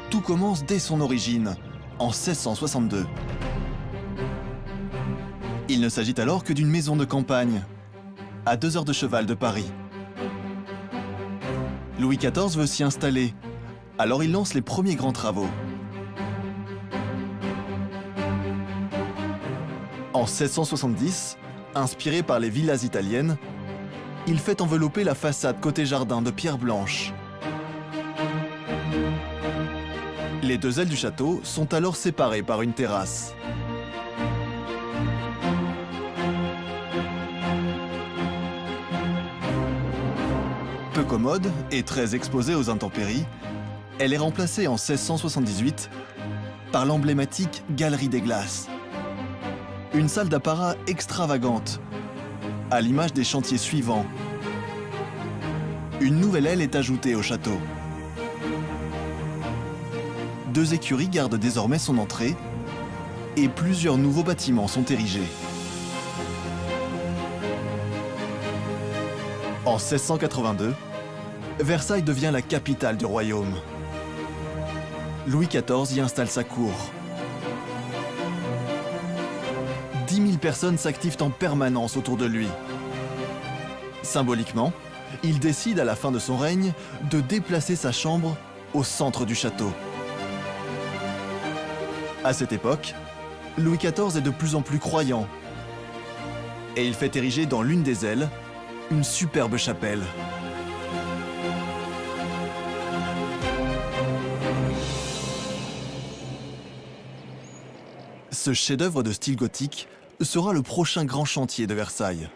tout commence dès son origine, en 1662. Il ne s'agit alors que d'une maison de campagne, à 2 heures de cheval de Paris. Louis XIV veut s'y installer, alors il lance les premiers grands travaux. En 1670, inspiré par les villas italiennes, il fait envelopper la façade côté jardin de pierre blanche. Les 2 ailes du château sont alors séparées par une terrasse. Peu commode et très exposée aux intempéries, elle est remplacée en 1678 par l'emblématique Galerie des Glaces. Une salle d'apparat extravagante, à l'image des chantiers suivants. Une nouvelle aile est ajoutée au château. 2 écuries gardent désormais son entrée et plusieurs nouveaux bâtiments sont érigés. En 1682, Versailles devient la capitale du royaume. Louis XIV y installe sa cour. 10 000 personnes s'activent en permanence autour de lui. Symboliquement, il décide à la fin de son règne de déplacer sa chambre au centre du château. À cette époque, Louis XIV est de plus en plus croyant et il fait ériger dans l'une des ailes une superbe chapelle. Ce chef-d'œuvre de style gothique sera le prochain grand chantier de Versailles.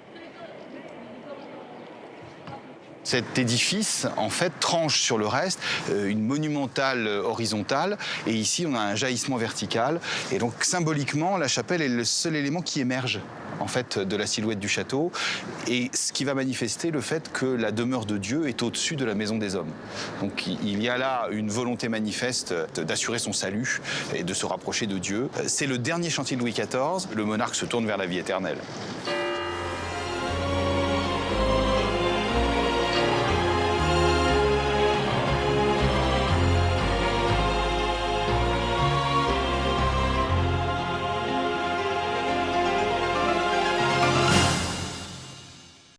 Cet édifice, en fait, tranche sur le reste, une monumentale horizontale, et ici on a un jaillissement vertical. Et donc symboliquement, la chapelle est le seul élément qui émerge en fait de la silhouette du château, et ce qui va manifester le fait que la demeure de Dieu est au-dessus de la maison des hommes. Donc il y a là une volonté manifeste d'assurer son salut et de se rapprocher de Dieu. C'est le dernier chantier de Louis XIV, le monarque se tourne vers la vie éternelle.